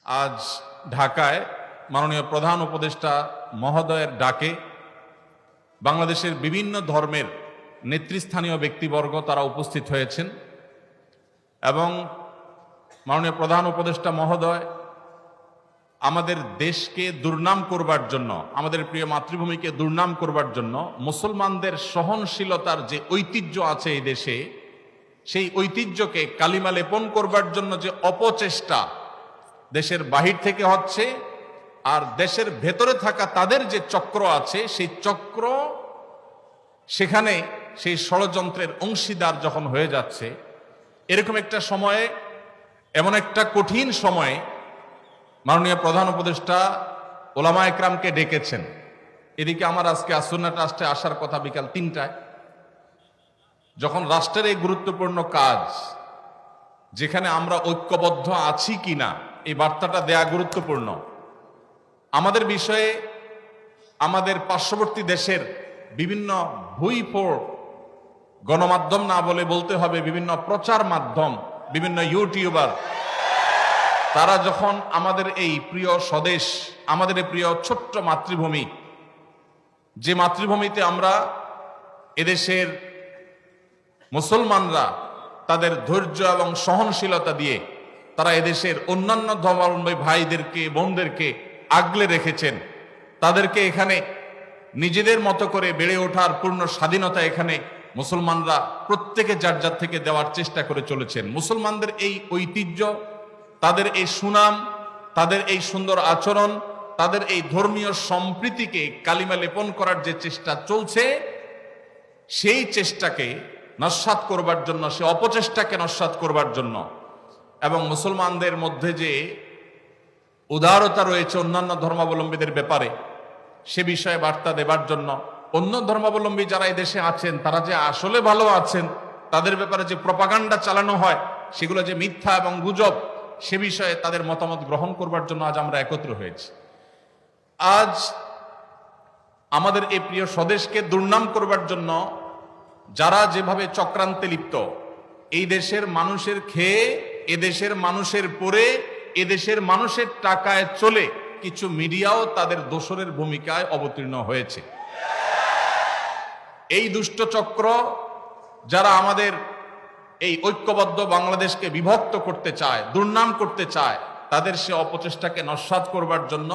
আজ ঢাকায় মাননীয় প্রধান উপদেষ্টা মহোদয়ের ডাকে বাংলাদেশের বিভিন্ন ধর্মের নেতৃস্থানীয় ব্যক্তিবর্গ তারা উপস্থিত হয়েছেন এবং মাননীয় প্রধান উপদেষ্টা মহোদয় আমাদের দেশকে দুর্নাম করবার জন্য, আমাদের প্রিয় মাতৃভূমিকে দুর্নাম করবার জন্য মুসলমানদের সহনশীলতার যে ঐতিহ্য আছে এই দেশে, সেই ঐতিহ্যকে কালিমা লেপন করবার জন্য যে অপচেষ্টা দেশের বাহির থেকে হচ্ছে, আর দেশের ভেতরে থাকা তাদের যে চক্র আছে সেই চক্র সেখানে সেই ষড়যন্ত্রের অংশীদার যখন হয়ে যাচ্ছে, এরকম একটা সময়ে, এমন একটা কঠিন সময়ে মাননীয় প্রধান উপদেষ্টা ওলামা একরামকে ডেকেছেন। এদিকে আমার আজকে আসুন্নাহ ট্রাস্টে আসার কথা বিকাল ৩টায়। যখন রাষ্ট্রের এই গুরুত্বপূর্ণ কাজ, যেখানে আমরা ঐক্যবদ্ধ আছি কিনা এই বার্তাটা দেয়া গুরুত্বপূর্ণ। আমাদের বিষয়ে আমাদের পার্শ্ববর্তী দেশের বিভিন্ন ভুইফোড় গণমাধ্যম, না বলে বলতে হবে বিভিন্ন প্রচার মাধ্যম, বিভিন্ন ইউটিউবার, তারা যখন আমাদের এই প্রিয় স্বদেশ, আমাদের এই প্রিয় ছোট্ট মাতৃভূমি, যে মাতৃভূমিতে আমরা এদেশের মুসলমানরা তাদের ধৈর্য এবং সহনশীলতা দিয়ে তারা এদেশের অন্যান্য ধর্মাবলম্বী ভাইদেরকে, বোনদেরকে আগলে রেখেছেন, তাদেরকে এখানে নিজেদের মতো করে বেড়ে ওঠার পূর্ণ স্বাধীনতা এখানে মুসলমানরা প্রত্যেকে যার যার থেকে দেওয়ার চেষ্টা করে চলেছেন। মুসলমানদের এই ঐতিহ্য, তাদের এই সুনাম, তাদের এই সুন্দর আচরণ, তাদের এই ধর্মীয় সম্প্রীতিকে কালিমা লেপন করার যে চেষ্টা চলছে, সেই চেষ্টাকে নস্যাৎ করবার জন্য, সে অপচেষ্টাকে নস্যাৎ করবার জন্য এবং মুসলমানদের মধ্যে যে উদারতা রয়েছে অন্যান্য ধর্মাবলম্বীদের ব্যাপারে, সে বিষয়ে বার্তা দেবার জন্য, অন্য ধর্মাবলম্বী যারা এই দেশে আছেন তারা যে আসলে ভালো আছেন, তাদের ব্যাপারে যে প্রপাগান্ডা চালানো হয় সেগুলো যে মিথ্যা এবং গুজব, সে বিষয়ে তাদের মতামত গ্রহণ করবার জন্য আজ আমরা একত্র হয়েছি। আজ আমাদের এই প্রিয় স্বদেশকে দুর্নাম করবার জন্য যারা যেভাবে চক্রান্তে লিপ্ত, এই দেশের মানুষের খেয়ে, এদেশের মানুষের পরে, এদেশের মানুষের টাকায় চলে কিছু মিডিয়াও তাদের দোসরের ভূমিকায় অবতীর্ণ হয়েছে। এই দুষ্ট চক্র যারা আমাদের এই ঐক্যবদ্ধ বাংলাদেশকে বিভক্ত করতে চায়, দুর্নাম করতে চায়, তাদের সে অপচেষ্টাকে নস্যাৎ করবার জন্য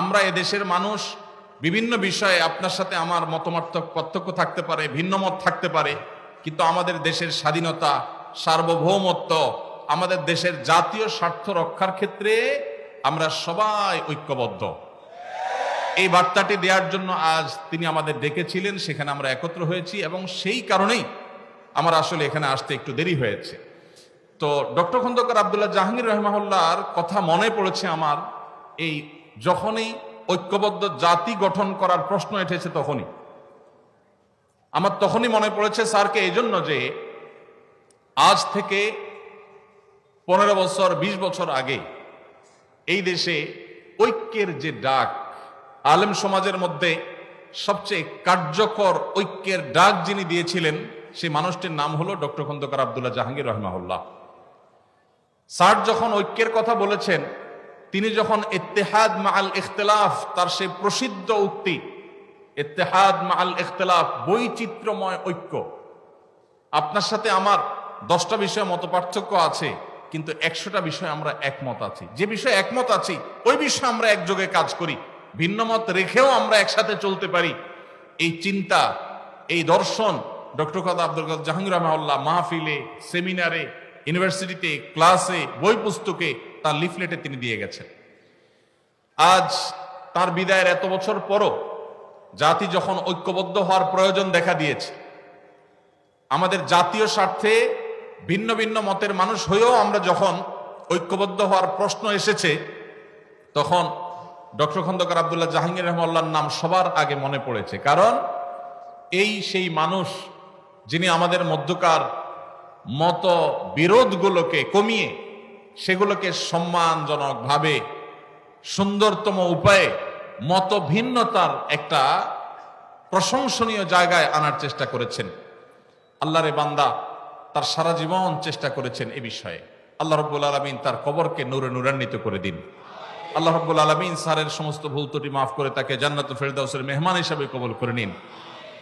আমরা এদেশের মানুষ বিভিন্ন বিষয়ে, আপনার সাথে আমার মতামত পার্থক্য থাকতে পারে, ভিন্ন মত থাকতে পারে, কিন্তু আমাদের দেশের স্বাধীনতা, সার্বভৌমত্ব, আমাদের দেশের জাতীয় স্বার্থ রক্ষার ক্ষেত্রে আমরা সবাই ঐক্যবদ্ধ। এই বার্তাটি দেওয়ার জন্য আজ তিনি আমাদের ডেকেছিলেন, সেখানে আমরা একত্র হয়েছি এবং সেই কারণেই আমার আসলে এখানে আসতে একটু দেরি হয়েছে। তো ডক্টর খন্দকার আব্দুল্লাহ জাহাঙ্গীর রহমাহুল্লাহর কথা মনে পড়েছে আমার, এই যখনই ঐক্যবদ্ধ জাতি গঠন করার প্রশ্ন এসেছে তখনই মনে পড়েছে স্যারকে, এই জন্য যে আজ থেকে 15 বছর 20 বছর আগে এই দেশে ঐক্যের যে ডাক, আলেম সমাজের মধ্যে সবচেয়ে কার্যকর ঐক্যের ডাক যিনি দিয়েছিলেন, সেই মানুষটির নাম হলো ডক্টর খন্দকার আব্দুল্লাহ জাহাঙ্গীর রহমাহুল্লাহ। স্যার যখন ঐক্যের কথা বলেছেন, তিনি যখন ইত্তেহাদ মাআল ইখতিলাফ, তার সেই প্রসিদ্ধ উক্তি ইত্তেহাদ মাআল ইখতিলাফ, বৈচিত্র্যময় ঐক্য, আপনার সাথে আমার 10টা বিষয়ে মতপার্থক্য আছে কিন্তু 100টা বিষয়ে আমরা একমত আছি, যে বিষয়ে একমত আছি ওই বিষয়ে আমরা একযোগে কাজ করি, ভিন্ন মত রেখেও আমরা একসাথে চলতে পারি, এই চিন্তা, এই দর্শন ডক্টর খন্দকার আব্দুল জাহাঙ্গীর রহমাহুল্লাহ মাহফিলে, সেমিনারে, ইউনিভার্সিটিতে, ক্লাসে, বই পুস্তকে, তার লিফলেটে তিনি দিয়ে গেছেন। আজ তার বিদায়ের এত বছর পরও জাতি যখন ঐক্যবদ্ধ হওয়ার প্রয়োজন দেখা দিয়েছে, আমাদের জাতীয় স্বার্থে ভিন্ন ভিন্ন মতের মানুষ হয়েও আমরা যখন ঐক্যবদ্ধ হওয়ার প্রশ্ন এসেছে, তখন ডক্টর খন্দকার আব্দুল্লাহ জাহাঙ্গীর রহমাহুল্লাহর নাম সবার আগে মনে পড়েছে। কারণ এই সেই মানুষ যিনি আমাদের মধ্যকার মত বিরোধগুলোকে কমিয়ে সেগুলোকে সম্মানজনকভাবে সুন্দরতম উপায়ে মত ভিন্নতার একটা প্রশংসনীয় জায়গায় আনার চেষ্টা করেছেন। আল্লাহরে বান্দা তার সারা জীবন চেষ্টা করেছেন এ বিষয়ে। আল্লাহ রাব্বুল আলামিন তার কবরকে নূরে নূরান্বিত করে দিন। আল্লাহ রাব্বুল আলামিন স্যারের সমস্ত ভুল ত্রুটি মাফ করে তাকে জান্নাতুল ফেরদাউসের মেহমান হিসেবে কবুল করে নিন।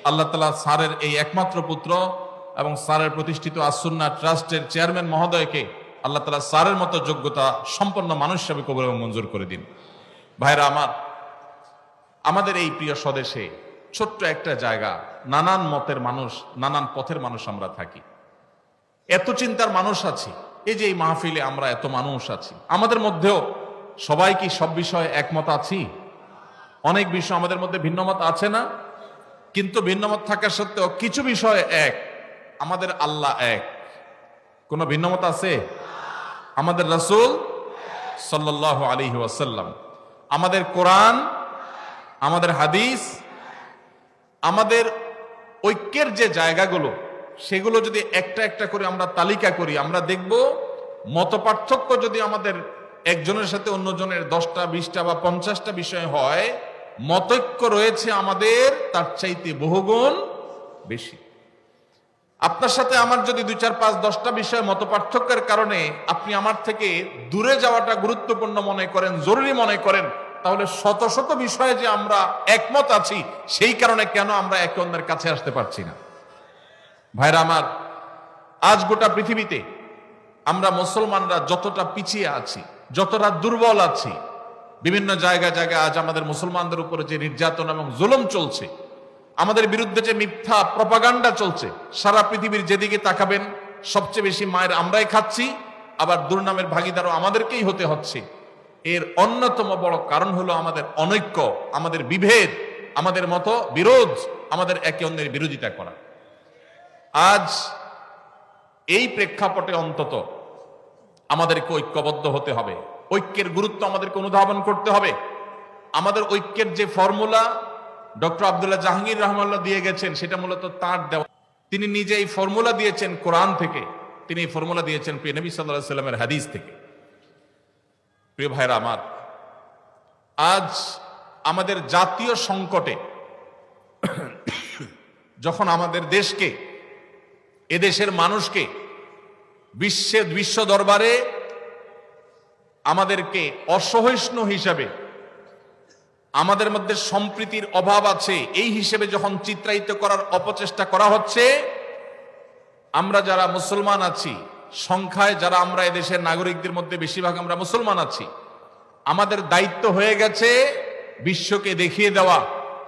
আল্লাহ তাআলা স্যারের এই একমাত্র পুত্র এবং স্যারের প্রতিষ্ঠিত আস-সুন্নাহ ট্রাস্টের চেয়ারম্যান মহোদয়কে আল্লাহ তাআলা স্যারের মতো যোগ্যতা সম্পন্ন মানুষ হিসেবে কবুল এবং মঞ্জুর করে দিন। ভাইরা আমার, আমাদের এই প্রিয় স্বদেশে ছোট্ট একটা জায়গা, নানান মতের মানুষ, নানান পথের মানুষ আমরা থাকি, এত চিন্তার মানুষ আছি। এই যে এই মাহফিলে আমরা এত মানুষ আছি, আমাদের মধ্যেও সবাই কি সব বিষয়ে একমত আছি? অনেক বিষয় আমাদের মধ্যে ভিন্নমত আছে না? কিন্তু ভিন্নমত থাকা সত্ত্বেও কিছু বিষয়ে এক, আমাদের আল্লাহ এক। কোন ভিন্নমত আছে? আমাদের রাসূল সাল্লাল্লাহু আলাইহি ওয়াসাল্লাম, আমাদের কোরআন, আমাদের হাদিস, আমাদের ঐক্যের যে জায়গাগুলো, সেগুলো যদি একটা একটা করে আমরা তালিকা করি, আমরা দেখব মতপার্থক্য যদি আমাদের একজনের সাথে অন্যজনের 10টা 20টা বা 50টা বিষয় হয়, মতৈক্য রয়েছে আমাদের তার চাইতে বহুগুণ বেশি। আপনার সাথে আমার যদি 2, 4, 5, 10টা বিষয় মতপার্থক্যের কারণে আপনি আমার থেকে দূরে যাওয়াটা গুরুত্বপূর্ণ মনে করেন, জরুরি মনে করেন, তাহলে শত শত বিষয়ে যে আমরা একমত আছি, সেই কারণে কেন আমরা একে অন্যের কাছে আসতে পারছি না? ভাইরা আমার, আজ গোটা পৃথিবীতে আমরা মুসলমানরা যতটা পিছিয়ে আছি, যতটা দুর্বল আছি, বিভিন্ন জায়গায় জায়গায় আজ আমাদের মুসলমানদের উপরে যে নির্যাতন এবং জুলুম চলছে, আমাদের বিরুদ্ধে যে মিথ্যা প্রপাগান্ডা চলছে, সারা পৃথিবীর যেদিকে তাকাবেন সবচেয়ে বেশি মায়ের আমরাই খাচ্ছি, আবার দুর্নামের ভাগীদারও আমাদেরকেই হতে হচ্ছে। এর অন্যতম বড় কারণ হলো আমাদের অনৈক্য, আমাদের বিভেদ, আমাদের মতো বিরোধ, আমাদের একে অন্যের বিরোধিতা করা। আজ এই প্রেক্ষাপটে অন্তত আমাদেরকে ঐক্যবদ্ধ হতে হবে, ঐক্যের গুরুত্ব আমাদেরকে অনুধাবন করতে হবে। আমাদের ঐক্যের যে ফর্মুলা ডক্টর আব্দুল্লাহ জাহাঙ্গীর রহমাল্লাহ দিয়ে গেছেন, সেটা মূলত তার দেওয়া। তিনি নিজে এই ফর্মুলা দিয়েছেন কোরআন থেকে, তিনি এই ফর্মুলা দিয়েছেন প্রিয় নবী সাল্লাল্লাহু আলাইহি সাল্লামের হাদিস থেকে। প্রিয় ভাইরা আমার, আজ আমাদের জাতীয় সংকটে যখন আমাদের দেশকে, এদেশের মানুষকে বিশ্ব দরবারে আমাদেরকে অসহিষ্ণু হিসাবে, আমাদের মধ্যে সম্প্রীতির অভাব আছে এই হিসেবে যখন চিত্রায়িত করার অপচেষ্টা করা হচ্ছে, আমরা যারা মুসলমান আছি, সংখ্যায় যারা আমরা এদেশের নাগরিকদের মধ্যে বেশিরভাগ আমরা মুসলমান আছি, আমাদের দায়িত্ব হয়ে গেছে বিশ্বকে দেখিয়ে দেওয়া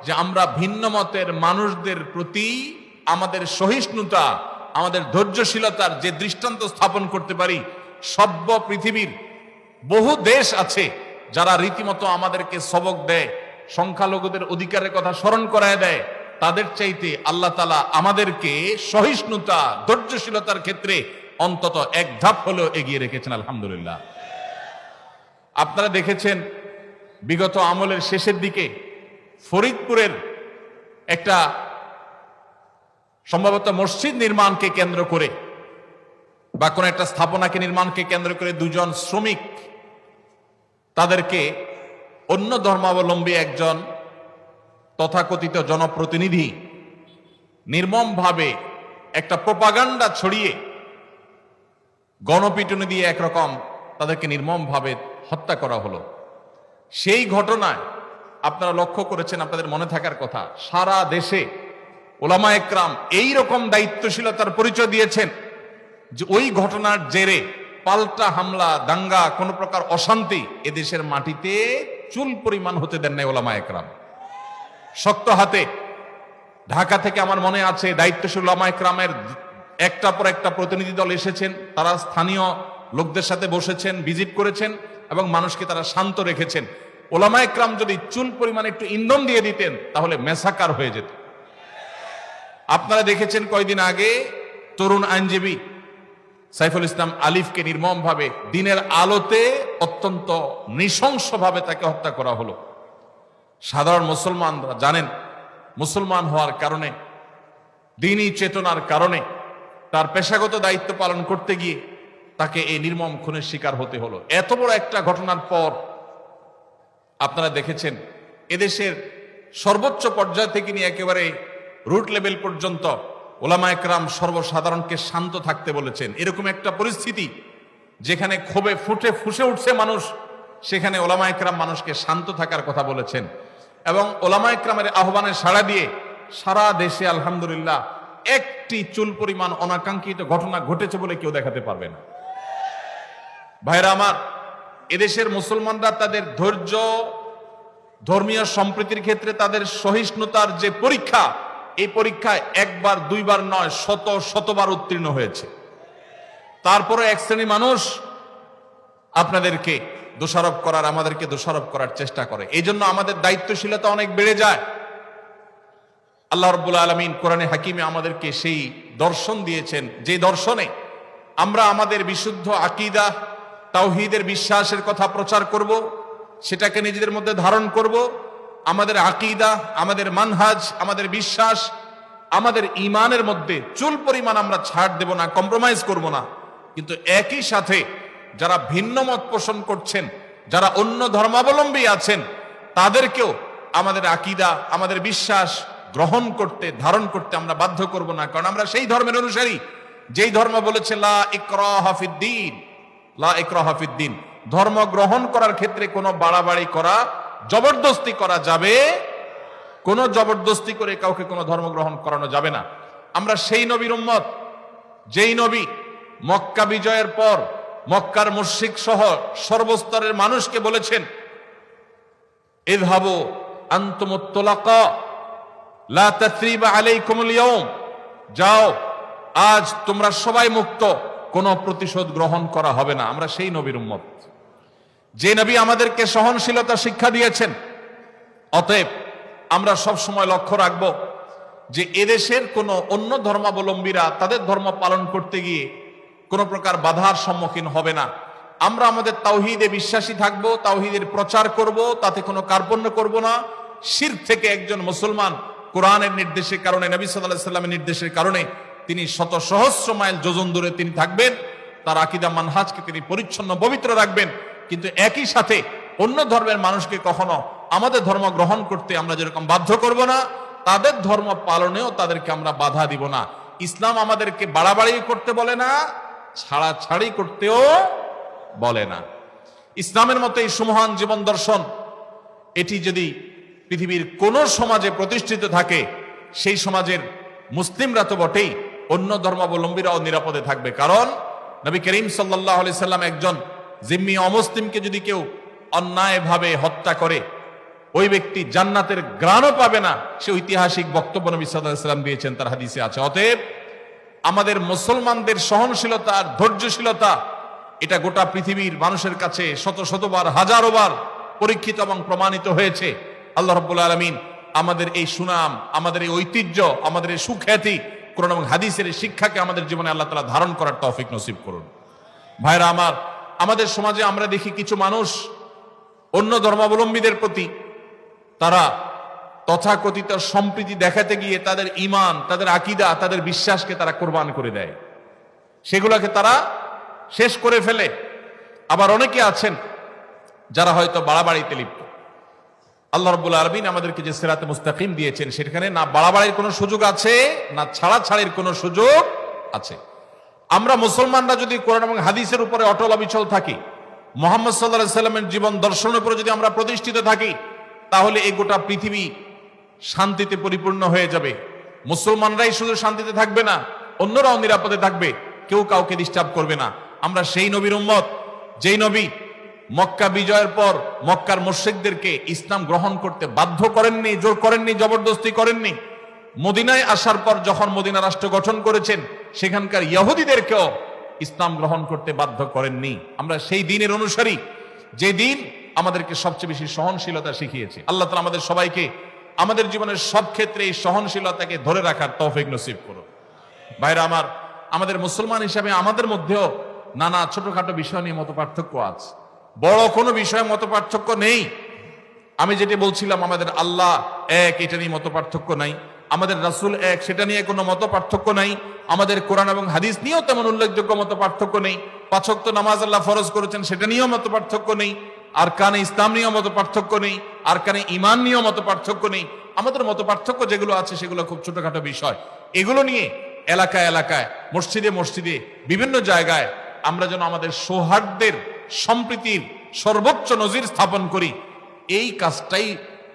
যে আমরা ভিন্ন মতের মানুষদের প্রতি আমাদের সহিষ্ণুতা, আমাদের ধৈর্যশীলতার যে দৃষ্টান্ত স্থাপন করতে পারি। সভ্য পৃথিবীর বহু দেশ আছে যারা রীতিমতো আমাদেরকে সবক দেয়, সংখ্যালঘুদের অধিকারের কথা স্মরণ করায় দেয়। তাদের চাইতে আল্লাহ তাআলা আমাদেরকে সহিষ্ণুতা, ধৈর্যশীলতার ক্ষেত্রে অন্তত এক ধাপ হলেও এগিয়ে রেখেছেন, আলহামদুলিল্লাহ। আপনারা দেখেছেন বিগত আমলের শেষের দিকে ফরিদপুরের একটা সম্ভবত মসজিদ নির্মাণকে কেন্দ্র করে বা কোন একটা স্থাপনাকে নির্মাণকে কেন্দ্র করে দুজন শ্রমিক, তাদেরকে অন্য ধর্মাবলম্বী একজন তথাকথিত জনপ্রতিনিধি নির্মমভাবে একটা প্রপাগান্ডা ছড়িয়ে গণপিটুনি দিয়ে একরকম তাদেরকে নির্মমভাবে হত্যা করা হলো। সেই ঘটনায় আপনারা লক্ষ্য করেছেন, আপনাদের মনে থাকার কথা, সারা দেশে ওলামা একরাম এই রকম দায়িত্বশীলতার পরিচয় দিয়েছেন যে ওই ঘটনার জেরে পাল্টা হামলা, দাঙ্গা, কোন প্রকার অশান্তি এদেশের মাটিতে চুল পরিমাণ হতে দেন নাই ওলামা একরাম। শক্ত হাতে ঢাকা থেকে আমার মনে আছে দায়িত্বশীল ওলামা একরামের একটা পর একটা প্রতিনিধি দল এসেছেন, তারা স্থানীয় লোকদের সাথে বসেছেন, ভিজিট করেছেন এবং মানুষকে তারা শান্ত রেখেছেন। ওলামা একরাম যদি চুল পরিমাণ একটু ইন্ধন দিয়ে দিতেন তাহলে মেসাকার হয়ে যেত। আপনারা দেখেছেন কয়েকদিন আগে তরুণ আইনজীবী সাইফুল ইসলাম আলিফকে নির্মমভাবে দিনের আলোতে অত্যন্ত নৃশংসভাবে তাকে হত্যা করা হলো। সাধারণ মুসলমানরা জানেন, মুসলমান হওয়ার কারণে, দ্বীনি চেতনার কারণে তার পেশাগত দায়িত্ব পালন করতে গিয়ে তাকে এই নির্মম খুনের শিকার হতে হলো। এত বড় একটা ঘটনার পর আপনারা দেখেছেন এদেশের সর্বোচ্চ পর্যায় থেকে নিয়ে একেবারে রুট লেভেল পর্যন্ত ওলামা একরাম সর্বসাধারণকে শান্ত থাকতে বলেছেন। এরকম একটা পরিস্থিতি যেখানে ক্ষোভে ফুসে উঠছে মানুষ, সেখানে ওলামা একরাম মানুষকে শান্ত থাকার কথা বলেছেন। এবং ওলামা একরামের আহ্বানে সাড়া দিয়ে সারা দেশে আলহামদুলিল্লাহ একটি চুল পরিমাণ অনাকাঙ্ক্ষিত ঘটনা ঘটেছে বলে কেউ দেখাতে পারবে না। ভাইরা আমার, এদেশের মুসলমানরা তাদের ধৈর্য, ধর্মীয় সম্প্রীতির ক্ষেত্রে তাদের সহিষ্ণুতার যে পরীক্ষা, এই পরীক্ষায় একবার দুইবার নয়, শতবার উত্তীর্ণ হয়েছে। তারপরে এক শ্রেণী মানুষ আপনাদেরকে দোষারোপ করার, আমাদেরকে দোষারোপ করার চেষ্টা করে। এই জন্য আমাদের দায়িত্বশীলতা অনেক বেড়ে যায়। আল্লাহ রাব্বুল আলামিন কোরআনে হাকিমে আমাদেরকে সেই দর্শন দিয়েছেন, যে দর্শনে আমরা আমাদের বিশুদ্ধ আকীদা, তাওহীদের বিশ্বাসের কথা প্রচার করব, সেটাকে নিজেদের মধ্যে ধারণ করব। আমাদের আকীদা, আমাদের মানহাজ, আমাদের বিশ্বাস, আমাদের ঈমানের মধ্যে চুল পরিমাণ আমরা ছাড় দেব না, কম্প্রোমাইজ করব না। কিন্তু একই সাথে যারা ভিন্ন মত পোষণ করছেন, যারা অন্য ধর্মাবলম্বী আছেন, তাদেরকেও আমাদের আকীদা, আমাদের বিশ্বাস গ্রহণ করতে, ধারণ করতে আমরা বাধ্য করব না। কারণ আমরা সেই ধর্মের অনুসারী যেই ধর্ম বলেছে লা ইকরাহা ফিদ্দীন, লা ইকরাহা ফিদ্দীন। ধর্ম গ্রহণ করার ক্ষেত্রে কোনো বাড়াবাড়ি করা, জবরদস্তি করা যাবে, কোনো জবরদস্তি করে কাউকে কোনো ধর্ম গ্রহণ করানো যাবে না। আমরা সেই নবীর উম্মত, যেই নবী মক্কা বিজয়ের পর মক্কার মুশরিক সহ সর্বস্তরের মানুষকে বলেছেন, ইযহাবু আনতুমুত তুলাকা লা তাসরিবা আলাইকুমুল ইয়াউম, যাও, আজ তোমরা সবাই মুক্ত, কোনো প্রতিশোধ গ্রহণ করা হবে না। আমরা সেই নবীর উম্মত, যে নবী আমাদেরকে সহনশীলতা শিক্ষা দিয়েছেন। অতএব আমরা সব সময় লক্ষ্য রাখব যে এদেশের কোনো অন্য ধর্মাবলম্বীরা তাদের ধর্ম পালন করতে গিয়ে কোনো প্রকার বাধার সম্মুখীন হবে না। আমরা আমাদের তাওহীদে বিশ্বাসী থাকব, তাওহীদের প্রচার করব, তাতে কোনো কার্পণ্য করব না। শিরক থেকে একজন মুসলমান কোরআনের নির্দেশের কারণে, নবী সাল্লাল্লাহু আলাইহি ওয়াসাল্লামের নির্দেশের কারণে তিনি শত সহস্র মাইল যোজন দূরে তিনি থাকবেন, তার আকীদা মানহাজকে তিনি পরিচ্ছন্ন পবিত্র রাখবেন। কিন্তু একই সাথে অন্য ধর্মের মানুষকে কখনো আমাদের ধর্ম গ্রহণ করতে আমরা যেরকম বাধ্য করব না, তাদের ধর্ম পালনেও তাদেরকে আমরা বাধা দিব না। ইসলাম আমাদেরকে বাড়াবাড়ি করতে বলে না, ছাড়াছাড়ি করতেও বলে না। ইসলামের মতো এই সুমহান জীবন দর্শন, এটি যদি পৃথিবীর কোন সমাজে প্রতিষ্ঠিত থাকে, সেই সমাজের মুসলিমরা তো বটেই, অন্য ধর্মাবলম্বীরাও নিরাপদে থাকবে। কারণ নবী করিম সাল্লাল্লাহু আলাইহি সাল্লাম একজন জিম্মি অমুসলিমকে যদি কেউ অন্যায়ভাবে হত্যা করে, ওই ব্যক্তি জান্নাতের ঘ্রাণও পাবে না। সে ঐতিহাসিক বক্তব্য নবী সাল্লাল্লাহু আলাইহি সাল্লাম দিয়েছেন, তার হাদিসে আছে। অতএব আমাদের মুসলমানদের সহনশীলতা আর ধৈর্যশীলতা, এটা গোটা পৃথিবীর মানুষের কাছে শতবার, হাজারোবার পরীক্ষিত এবং প্রমাণিত হয়েছে। আল্লাহ রাব্বুল আলামিন আমাদের এই সুনাম, আমাদের এই ঐতিহ্য, আমাদের এই সুখ্যাতি, কোরআন এবং হাদিসের এই শিক্ষাকে আমাদের জীবনে আল্লাহ তাআলা ধারণ করার তৌফিক নসিব করুন। ভাইরা আমার, আমাদের সমাজে আমরা দেখি কিছু মানুষ অন্য ধর্মাবলম্বীদের প্রতি তারা তথাকথিত সম্প্রীতি দেখাতে গিয়ে তাদের ঈমান, তাদের আকীদা, তাদের বিশ্বাসকে তারা কোরবান করে দেয়, সেগুলোকে তারা শেষ করে ফেলে। আবার অনেকে আছেন যারা হয়তো বাড়াবাড়িতে লিপ্ত। আল্লাহ রাব্বুল আলামিন আমাদেরকে যে সিরাতে মুস্তাকিম দিয়েছেন, সেখানে না বাড়াবাড়ির কোনো সুযোগ আছে, না ছাড়াছাড়ির কোনো সুযোগ আছে। আমরা মুসলমানরা যদি কোরআন এবং হাদিসের উপরে অটল অবিচল থাকি, মুহাম্মদ সাল্লাল্লাহু আলাইহি সাল্লামের জীবন দর্শনের উপরে যদি আমরা প্রতিষ্ঠিত থাকি, তাহলে এই গোটা পৃথিবী শান্তিতে পরিপূর্ণ হয়ে যাবে। মুসলমানরাই শুধু শান্তিতে থাকবে না, অন্যরাও নিরাপদে থাকবে, কেউ কাউকে ডিস্টার্ব করবে না। আমরা সেই নবীর উম্মত, যেই নবী মক্কা বিজয়ের পর মক্কার মুশরিকদেরকে ইসলাম গ্রহণ করতে বাধ্য করেননি, জোর করেননি, জবরদস্তি করেননি। মদিনায় আসার পর যখন মদিনা রাষ্ট্র গঠন করেছেন, সেখানকার ইহুদিদেরকেও ইসলাম গ্রহণ করতে বাধ্য করেননি। আমরা সেই দিনের অনুসারী, যে দিন আমাদেরকে সবচেয়ে বেশি সহনশীলতা শিখিয়েছে। আল্লাহ তাআলা আমাদের সবাইকে আমাদের জীবনের সব ক্ষেত্রে এই সহনশীলতাকে ধরে রাখার তৌফিক নসিব করুন। ভাইরা আমার, আমাদের মুসলমান হিসাবে আমাদের মধ্যেও নানা ছোটখাটো বিষয় নিয়ে মত পার্থক্য আছে, বড় কোনো বিষয়ে মত পার্থক্য নেই। আমি যেটা বলছিলাম, আমাদের আল্লাহ এক, এটা নিয়ে মত পার্থক্য নাই। আমাদের রাসূল এক, সেটা নিয়ে কোনো মত পার্থক্য নাই। আমাদের কোরআন এবং হাদিস নিয়েও তেমন উল্লেখযোগ্য মত পার্থক্য নেই। ৫ ওয়াক্ত নামাজ আল্লাহ ফরজ করেছেন, সেটা নিয়েও মত পার্থক্য নেই। আরকানে ইসলাম নিয়েও মত পার্থক্য নেই। আরকানে ঈমান নিয়েও মত পার্থক্য নেই। আমাদের মত পার্থক্য যেগুলো আছে, সেগুলো খুব ছোটখাটো বিষয়। এগুলো নিয়ে এলাকায় এলাকায়, মসজিদে মসজিদে, বিভিন্ন জায়গায় আমরা যেন আমাদের সৌহার্দ্যের সম্প্রীতির সর্বোচ্চ নজির স্থাপন করি, এই কাজটাই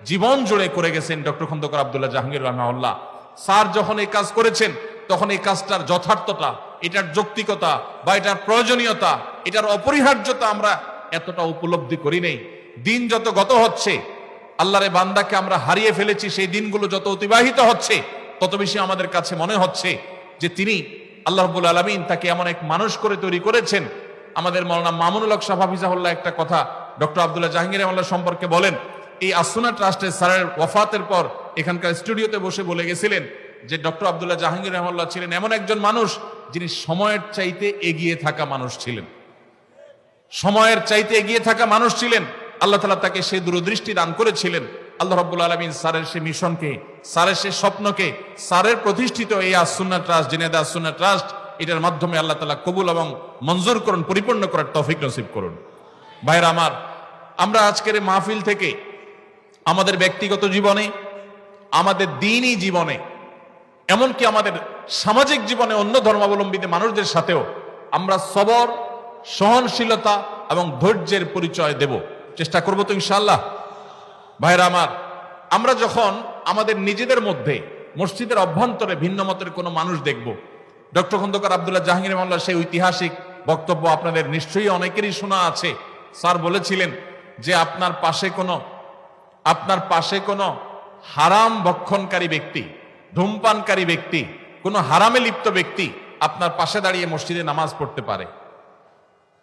জীবন জুড়ে করে গেছেন ডক্টর খন্দকার আব্দুল্লাহ জাহাঙ্গীর রাহমাহুল্লাহ। স্যার যখন এই কাজ করেছেন তখন এই কাজটার যথার্থতা, এটার যৌক্তিকতা বা এটার প্রয়োজনীয়তা, এটার অপরিহার্যতা আমরা এতটা উপলব্ধি করি নেই। দিন যত গত হচ্ছে, আল্লাহরে বান্দাকে আমরা হারিয়ে ফেলেছি, সেই দিনগুলো যত অতিবাহিত হচ্ছে তত বেশি আমাদের কাছে মনে হচ্ছে যে তিনি আল্লাহ রাব্বুল আলামিন তাকে এমন এক মানুষ করে তৈরি করেছেন। আমাদের মাওলানা মামুনুল হক সাহেব হাফিজাহুল্লাহ একটা কথা ডক্টর আব্দুল্লাহ জাহাঙ্গীর রাহমাহুল্লাহ সম্পর্কে বলেন। এই আসুন্নাহ ট্রাস্টের স্যারের ওয়াফাতের পর এখানকার স্টুডিওতে বসে বলে গেছিলেন যে ডক্টর আব্দুল্লাহ জাহাঙ্গীর রাহমাহুল্লাহ ছিলেন এমন একজন মানুষ যিনি সময়ের চাইতে এগিয়ে থাকা মানুষ ছিলেন, সময়ের চাইতে এগিয়ে থাকা মানুষ ছিলেন। আল্লাহ তাআলা তাকে সেই দূরদৃষ্টি দান করেছিলেন। আল্লাহ রাব্বুল আলামিন স্যারের সেই মিশনকে, স্যারের সেই স্বপ্নকে, স্যারের প্রতিষ্ঠিত এই আসুন্নাহ ট্রাস্ট, জিনেদা আসুন্নাহ ট্রাস্ট, এটার মাধ্যমে আল্লাহ তাআলা কবুল এবং মঞ্জুর করুন, পরিপূর্ণ করার তৌফিক নসিব করুন। ভাইরা আমার, আমরা আজকের এই মাহফিল থেকে আমাদের ব্যক্তিগত জীবনে, আমাদের দ্বীনি জীবনে, এমনকি আমাদের সামাজিক জীবনে অন্য ধর্মাবলম্বীদের মানুষদের সাথেও আমরা সবর, সহনশীলতা এবং ধৈর্যের পরিচয় দেব, চেষ্টা করব তো ইনশাআল্লাহ। ভাইরা আমার, আমরা যখন আমাদের নিজেদের মধ্যে মসজিদের অভ্যন্তরে ভিন্ন মতের কোনো মানুষ দেখব, ডক্টর খন্দকার আব্দুল্লাহ জাহাঙ্গীর রাহমাহুল্লাহ সেই ঐতিহাসিক বক্তব্য আপনাদের নিশ্চয়ই অনেকেরই শোনা আছে। স্যার বলেছিলেন যে আপনার পাশে কোনো হারাম ভক্ষণকারী ব্যক্তি, ধূমপানকারী ব্যক্তি, কোনো হারামে লিপ্ত ব্যক্তি আপনার পাশে দাঁড়িয়ে মসজিদে নামাজ পড়তে পারে,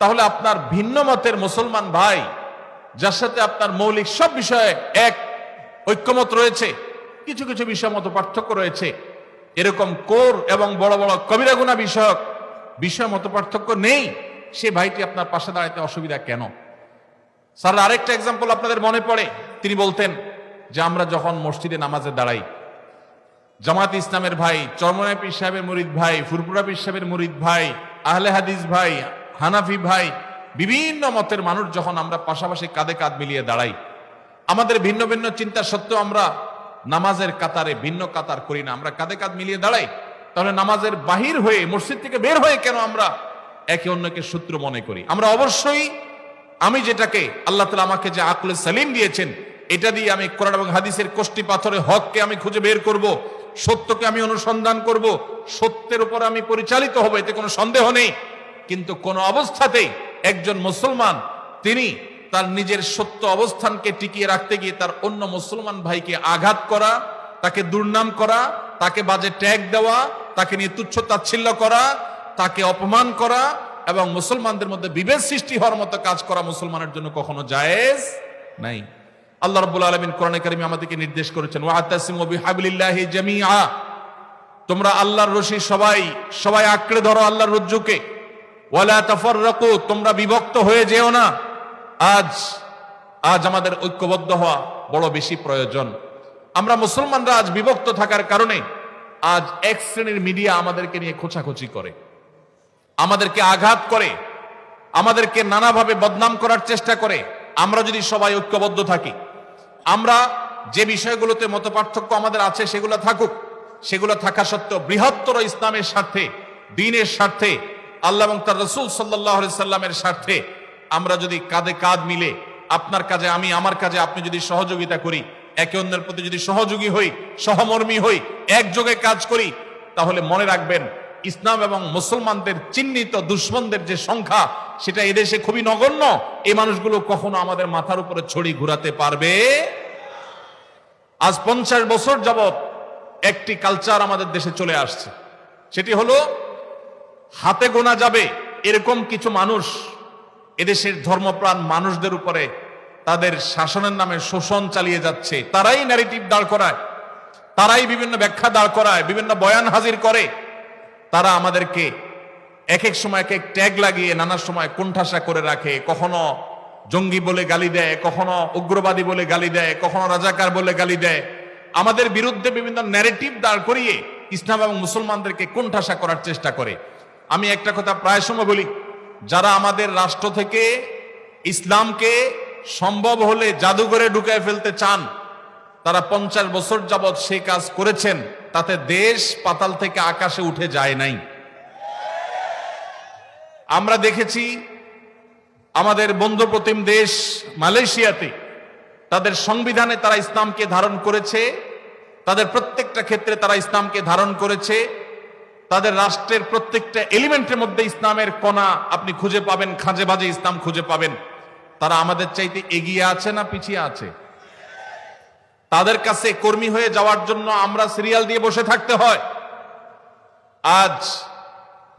তাহলে আপনার ভিন্ন মতের মুসলমান ভাই, যার সাথে আপনার মৌলিক সব বিষয়ে এক ঐক্যমত রয়েছে, কিছু কিছু বিষয় মত পার্থক্য রয়েছে, এরকম কোর এবং বড় বড় কবিরা গুনাহ বিষয় মত পার্থক্য নেই, সে ভাইটি আপনার পাশে দাঁড়াইতে অসুবিধা কেন? স্যার আরেকটা এক্সাম্পল আপনাদের মনে পড়ে, তিনি বলতেন যে আমরা যখন মসজিদে নামাজে দাঁড়াই, জামাত ইসলামের ভাই, চরমনাই পীর সাহেবের মুরিদ ভাই, ফুরপুরা পীর সাহেবের মুরিদ ভাই, আহলে হাদিস ভাই, হানাফি ভাই, বিভিন্ন মতের মানুষ যখন আমরা পাশাপাশি কাঁধে কাঁধ মিলিয়ে দাঁড়াই, আমাদের ভিন্ন ভিন্ন চিন্তা সত্ত্বেও আমরা নামাজের কাতারে ভিন্ন কাতার করি না, আমরা কাঁধে কাঁধ মিলিয়ে দাঁড়াই, তাহলে নামাজের বাহির হয়ে, মসজিদ থেকে বের হয়ে কেন আমরা একে অন্যকে শত্রু মনে করি? আমরা অবশ্যই, আমি যেটাকে আল্লাহ তাআলা আমাকে যে আকলে সালিম দিয়েছেন, এটা দিয়ে আমি কোরআন এবং হাদিসের কষ্টি পাথরে হককে আমি খুঁজে বের করব, সত্যকে আমি অনুসন্ধান করব, সত্যের উপর আমি পরিচালিত হব, এতে কোনো সন্দেহ নেই। কিন্তু কোন অবস্থাতেই একজন মুসলমান তিনি তার নিজের সত্য অবস্থানকে টিকিয়ে রাখতে গিয়ে তার অন্য মুসলমান ভাইকে আঘাত করা, তাকে দুর্নাম করা, তাকে বাজে ট্যাগ দেওয়া, তাকে নিয়ে তুচ্ছ তাচ্ছিল্য করা, তাকে অপমান করা এবং মুসলমানদের মধ্যে বিভেদ সৃষ্টি হওয়ার মতো কাজ করা মুসলমানের জন্য কখনো জায়েজ নাই। আল্লাহ রাব্বুল আলামিন কোরআনে কারিমে আমাদেরকে নির্দেশ করেছেন, ওয়াতাসিমু বিহাবলিল্লাহি জামিআ, তোমরা আল্লাহর রশি সবাই আঁকড়ে ধরো আল্লাহর রজ্জুকে, ওয়ালা তাফাররাকু, তোমরা বিভক্ত হয়ে যেও না। আজ আমাদের ঐক্যবদ্ধ হওয়া বড় বেশি প্রয়োজন। আমরা মুসলমানরা আজ বিভক্ত থাকার কারণে আজ এক শ্রেণীর মিডিয়া আমাদেরকে নিয়ে খোঁচাখুচি করে, আমাদেরকে আঘাত করে, আমাদেরকে নানাভাবে বদনাম করার চেষ্টা করে। আমরা যদি সবাই ঐক্যবদ্ধ থাকি, আমরা যে বিষয়গুলোতে মতপার্থক্য আমাদের আছে সেগুলো থাকুক, সেগুলো থাকা সত্ত্বেও বৃহত্তর ইসলামের স্বার্থে, দ্বীনের স্বার্থে, আল্লাহ এবং তার রাসূল সাল্লাল্লাহু আলাইহি সাল্লামের স্বার্থে আমরা যদি কাঁধে কাঁধ মিলে, আপনার কাজে আমি, আমার কাজে আপনি যদি সহযোগিতা করি, একে অন্যের প্রতি যদি সহযোগী হই, সহমর্মী হই, একযোগে কাজ করি, তাহলে মনে রাখবেন ইসলাম এবং মুসলমানদের চিহ্নিত দুশ্মনদের যে সংখ্যা, সেটা এদেশে খুবই নগণ্য। এই মানুষগুলো কখনো আমাদের মাথার উপরে ছড়ি ঘুরাতে পারবে। আজ 50 বছর যাবত একটি কালচার আমাদের দেশে চলে আসছে, সেটি হলো হাতে গোনা যাবে এরকম কিছু মানুষ এদেশের ধর্মপ্রাণ মানুষদের উপরে তাদের শাসনের নামে শোষণ চালিয়ে যাচ্ছে। তারাই ন্যারেটিভ দাঁড় করায়, তারাই বিভিন্ন ব্যাখ্যা দাঁড় করায়, বিভিন্ন বয়ান হাজির করে। তারা আমাদেরকে এক এক সময় এক এক ট্যাগ লাগিয়ে নানা সময় কোণঠাসা করে রাখে। কখনো জঙ্গি বলে গালি দেয়, কখনো উগ্রবাদী বলে গালি দেয়, কখনো রাজাকার বলে গালি দেয়। আমাদের বিরুদ্ধে বিভিন্ন ন্যারেটিভ দাঁড় করিয়ে ইসলাম এবং মুসলমানদেরকে কোণঠাসা করার চেষ্টা করে। আমি একটা কথা প্রায় সময় বলি, যারা আমাদের রাষ্ট্র থেকে ইসলামকে সম্ভব হলে জাদুঘরে ঢুকায় ফেলতে চান, তারা 50 বছর যাবৎ সেই কাজ করেছেন, তাতে দেশ পাতাল থেকে আকাশে উঠে যায় নাই। আমরা দেখেছি আমাদের বন্ধুপ্রতিম দেশ মালয়েশিয়াতে তাদের সংবিধানে তারা ইসলামকে ধারণ করেছে, তাদের প্রত্যেকটা ক্ষেত্রে তারা ইসলামকে ধারণ করেছে। তাদের রাষ্ট্রের প্রত্যেকটা এলিমেন্টের মধ্যে ইসলামের কণা আপনি খুঁজে পাবেন, খাঁজে বাজে ইসলাম খুঁজে পাবেন। তারা আমাদের চাইতে এগিয়ে আছে না পিছিয়ে আছে? তাদের কাছে কর্মী হয়ে যাওয়ার জন্য আমরা সিরিয়াল দিয়ে বসে থাকতে হয়। আজ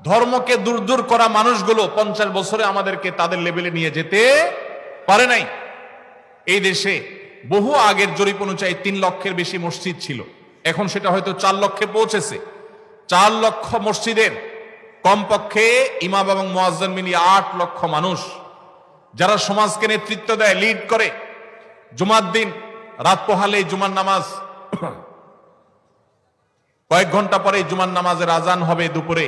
ধর্মকে দূর দূর করা মানুষগুলো 50 বছরে আমাদেরকে তাদের লেভেলে নিয়ে যেতে পারে নাই। এই দেশে বহু আগের জরিপ অনুযায়ী 3 লক্ষের বেশি মসজিদ ছিল, এখন সেটা হয়তো 4 লক্ষে পৌঁছেছে। 4 লক্ষ মসজিদের কমপক্ষে ইমাম এবং মুয়াজ্জিন মিলিয়ে 8 লক্ষ মানুষ যারা সমাজকে নেতৃত্ব দেয়, লিড করে। জুমার দিন রাত পোহালে জুমার নামাজ, কয়েক ঘন্টা পরে জুমার নামাজের আজান হবে দুপুরে।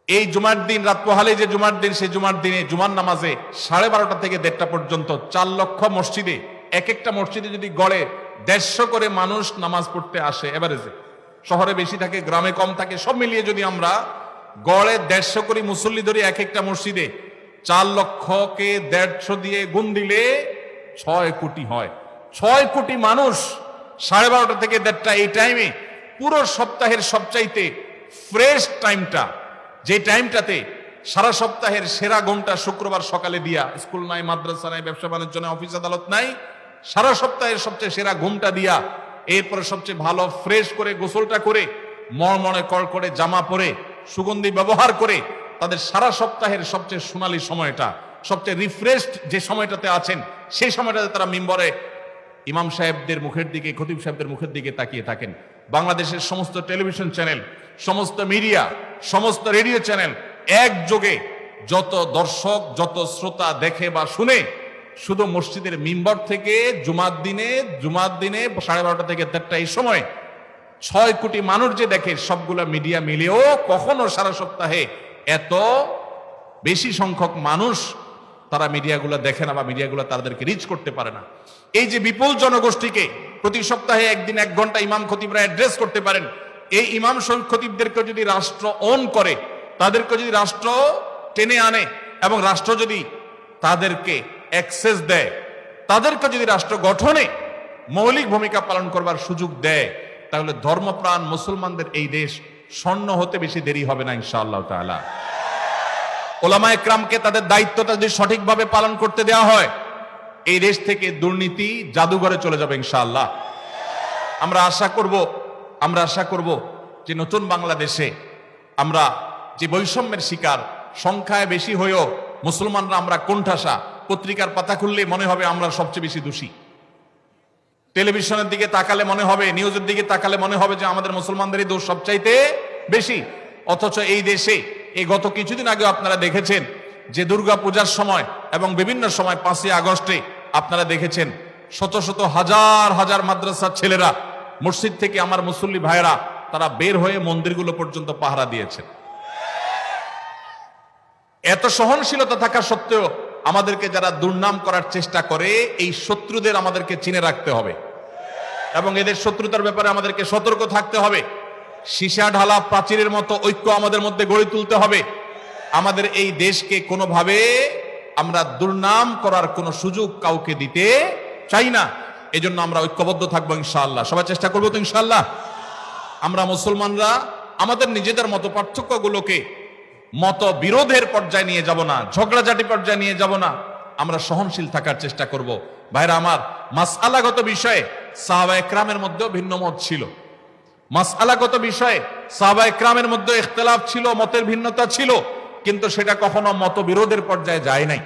এই জুমার দিন রাত পোহালে যে জুমার দিন, সেই জুমার দিনে জুমার নামাজে 12:30 থেকে 1:30 পর্যন্ত 4 লক্ষ মসজিদে, এক একটা মসজিদে যদি গড়ে 150 করে মানুষ নামাজ পড়তে আসে এভারেজে, শহরে বেশি থাকে গ্রামে কম থাকে, সব মিলিয়ে যদি আমরা গড়ে 150 করে মুসল্লি ধরি এক একটা মসজিদে, 4 লক্ষকে 150 দিয়ে গুণ দিলে 6 কোটি হয়। 6 কোটি মানুষ 12:30 থেকে 1:30 এই টাইমে, পুরো সপ্তাহের সবচাইতে ফ্রেশ টাইমটা, যে টাইমটাতে সারা সপ্তাহের সেরা ঘন্টা শুক্রবার সকালে দিয়া, স্কুল নাই, মাদ্রাসা নাই, ব্যবসা বাণিজ্য নাই, অফিস আদালত নাই, সারা সপ্তাহের সবচেয়ে সেরা ঘুমটা দিয়া এরপরে সবচেয়ে ভালো ফ্রেশ করে গোসলটা করে মনে করে জামা পরে সুগন্ধি ব্যবহার করে তাদের সারা সপ্তাহের সবচেয়ে সোনালী সময়টা, সবচেয়ে রিফ্রেশড যে সময়টাতে আছেন, সেই সময়টাতে তারা মিম্বরে ইমাম সাহেবদের মুখের দিকে, খতিব সাহেবদের মুখের দিকে তাকিয়ে থাকেন। বাংলাদেশের সমস্ত টেলিভিশন চ্যানেল, সমস্ত মিডিয়া, সমস্ত রেডিও চ্যানেল একযোগে যত দর্শক, যত শ্রোতা দেখে বা শুনে, শুধু মসজিদের মিম্বর থেকে জুমার দিনে 12:30 থেকে 1:30 এই সময় 6 কোটি মানুষ যে দেখে, সবগুলা মিডিয়া মিলেও কখনো সারা সপ্তাহে এত বেশি সংখ্যক মানুষ তারা মিডিয়াগুলো দেখে না বা মিডিয়াগুলো তাদেরকে রিচ করতে পারে না। এই যে বিপুল জনগোষ্ঠীকে প্রতি সপ্তাহে একদিন 1 ঘন্টা ইমাম খতিবরা অ্যাড্রেস করতে পারেন, এই ইমাম খতিবদেরকে যদি রাষ্ট্র অন করে, তাদেরকে যদি রাষ্ট্র টেনে আনে এবং রাষ্ট্র যদি তাদেরকে অ্যাক্সেস দেয়, তাদেরকে যদি রাষ্ট্র গঠনে মৌলিক ভূমিকা পালন করবার সুযোগ দেয়, তাহলে ধর্মপ্রাণ মুসলমানদের এই দেশ স্বর্ণ হতে বেশি দেরি হবে না ইনশাআল্লাহ তাআলা। ওলামায়ে কেরামকে তাদের দায়িত্বটা যদি সঠিকভাবে পালন করতে দেওয়া হয়, এই দেশ থেকে দুর্নীতি জাদুঘরে চলে যাবে ইনশাআল্লাহ। আমরা আশা করব যে নতুন বাংলাদেশে আমরা যে বৈষম্যের শিকার, সংখ্যায় বেশি হয়েও মুসলমানরা আমরা কোণঠাসা, পত্রিকার পাতা খুললে মনে হবে আমরা সবচেয়ে বেশি দোষী, টেলিভিশনের দিকে তাকালে মনে হবে, নিউজের দিকে তাকালে মনে হবে যে আমাদের মুসলমানদেরই দোষ সবচাইতে বেশি। অথচ এই দেশে এই গত কিছুদিন আগে আপনারা দেখেছেন যে দুর্গা পূজার সময় এবং বিভিন্ন সময় 5ই আগস্টে আপনারা দেখেছেন শত শত হাজার হাজার মাদ্রাসার ছেলেরা মসজিদ থেকে, আমার মুসল্লি ভাইয়েরা, তারা বের হয়ে মন্দিরগুলো পর্যন্ত পাহারা দিয়েছেন। এত সহনশীলতা থাকা সত্ত্বেও আমাদেরকে যারা দুর্নাম করার চেষ্টা করে, এই শত্রুদের আমাদেরকে চিনে রাখতে হবে এবং এদের শত্রুতার ব্যাপারে আমাদেরকে সতর্ক থাকতে হবে। সীসা ঢালা প্রাচীরের মতো ঐক্য আমাদের মধ্যে গড়ে তুলতে হবে। আমাদের এই দেশকে কোনোভাবে আমরা দুর্নাম করার কোনো সুযোগ কাউকে দিতে চাই না। এজন্য আমরা ঐক্যবদ্ধ থাকবো ইনশাআল্লাহ। সবাই চেষ্টা করবো তো ইনশাআল্লাহ। আমরা মুসলমানরা আমাদের নিজেদের মতো পার্থক্যগুলোকে মত বিরোধের পর্যায়ে নিয়ে যাব না, ঝগড়াঝাটি পর্যায়ে নিয়ে যাব না, আমরা সহনশীল থাকার চেষ্টা করব। ভাইরা আমার, মাসআলাগত বিষয়ে সাহাবায়ে কেরামের মধ্যেও ভিন্ন মত ছিল, মাসআলাগত বিষয়ে সাহাবায়ে কেরামের মধ্যে ইখতিলাফ ছিল, মতের ভিন্নতা ছিল, কিন্তু সেটা কখনো মতবিরোধের পর্যায়ে যায় নাই,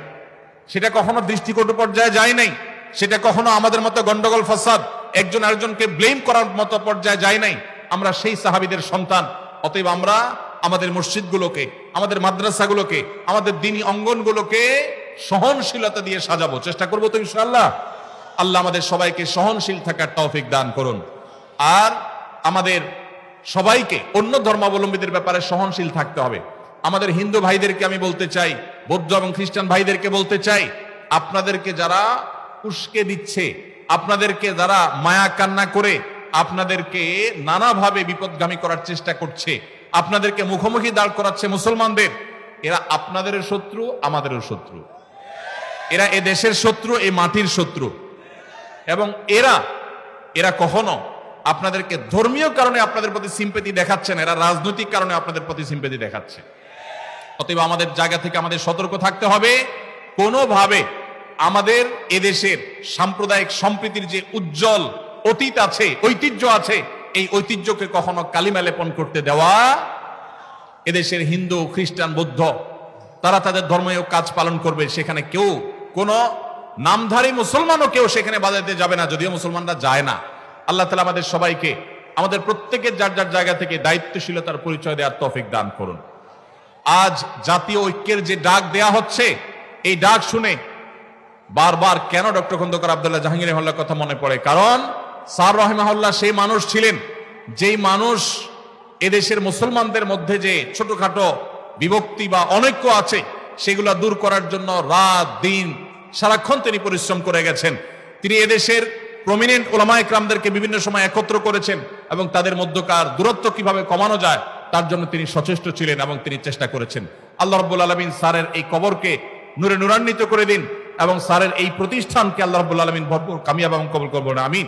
সেটা কখনো দৃষ্টিকটু পর্যায়ে যায় নাই, সেটা কখনো আমাদের মতো গন্ডগোল ফাসাদ, একজন আরেকজনকে ব্লেম করার মতো পর্যায়ে যায় নাই। আমরা সেই সাহাবীদের সন্তান। অতএব আমরা আমাদের মসজিদগুলোকে, আমাদের মাদ্রাসাগুলোকে, আমাদের দ্বীনি অঙ্গনগুলোকে সহনশীলতা দিয়ে সাজাবো, চেষ্টা করবো তো ইনশাআল্লাহ। আল্লাহ আমাদের সবাইকে সহনশীল থাকার তৌফিক দান করুন। আর আমাদের সবাইকে অন্য ধর্মাবলম্বীদের ব্যাপারে সহনশীল থাকতে হবে। আমাদের হিন্দু ভাইদেরকে আমি বলতে চাই, বৌদ্ধ এবং খ্রিস্টান ভাইদেরকে বলতে চাই, আপনাদেরকে যারা উস্কে দিচ্ছে, আপনাদেরকে যারা মায়া কান্না করে আপনাদেরকে নানাভাবে বিপদগামী করার চেষ্টা করছে, আপনাদেরকে মুখোমুখি দাঁড় করাচ্ছে মুসলমানদের, এরা আপনাদের শত্রু, আমাদেরও শত্রু। এরা এ দেশের শত্রু, এই মাটির শত্রু। এবং এরা কখনো আপনাদেরকে ধর্মীয় কারণে আপনাদের প্রতি সিম্পেথি দেখাচ্ছেন, এরা রাজনৈতিক কারণে আপনাদের প্রতি সিম্পেথি দেখাচ্ছে। অতএব আমাদের জায়গা থেকে আমাদের সতর্ক থাকতে হবে, কোনোভাবে আমাদের এদেশের সাম্প্রদায়িক সম্প্রীতির যে উজ্জ্বল অতীত আছে, ঐতিহ্য আছে, এই ঐতিহ্যকে কখনো কালিমা লেপন করতে দেওয়া। এদেশের হিন্দু, খ্রিস্টান, বৌদ্ধ তারা তাদের ধর্মীয় কাজ পালন করবে, সেখানে কেউ কোনো নামধারী মুসলমানও কেউ সেখানে বাজাতে যাবে না, যদিও মুসলমানরা যায় না। আল্লাহ তাআলা আমাদের সবাইকে, আমাদের প্রত্যেকের যার যার জায়গা থেকে দায়িত্বশীলতার পরিচয় দেওয়ার তৌফিক দান করুন। আজ জাতীয় ঐক্যের যে ডাক দেয়া হচ্ছে, এই ডাক শুনে বারবার কেন ডক্টর খন্দকার আব্দুল্লাহ জাহাঙ্গীর রহমাহুল্লাহর কথা মনে পড়ে? কারণ স্যার রহিমাহুল্লাহ সেই মানুষ ছিলেন, যেই মানুষ এদেশের মুসলমানদের মধ্যে যে ছোটখাটো বিভক্তি বা অনৈক্য আছে সেগুলো দূর করার জন্য রাত দিন সারাক্ষণ তিনি পরিশ্রম করে গেছেন। তিনি এদেশের প্রমিনেন্ট ওলামায়ে কেরামদেরকে বিভিন্ন সময় একত্র করেছেন এবং তাদের মধ্যকার দূরত্ব কিভাবে কমানো যায় তার জন্য তিনি সচেষ্ট ছিলেন এবং তিনি চেষ্টা করেছেন। আল্লাহ রাব্বুল আলামিন স্যারের এই কবরকে নূরে নূরান্বিত করে দিন এবং স্যারের এই প্রতিষ্ঠানকে আল্লাহ রাব্বুল আলামিন ভরপুর কামিয়াব এবং কবুল করবেন, আমিন।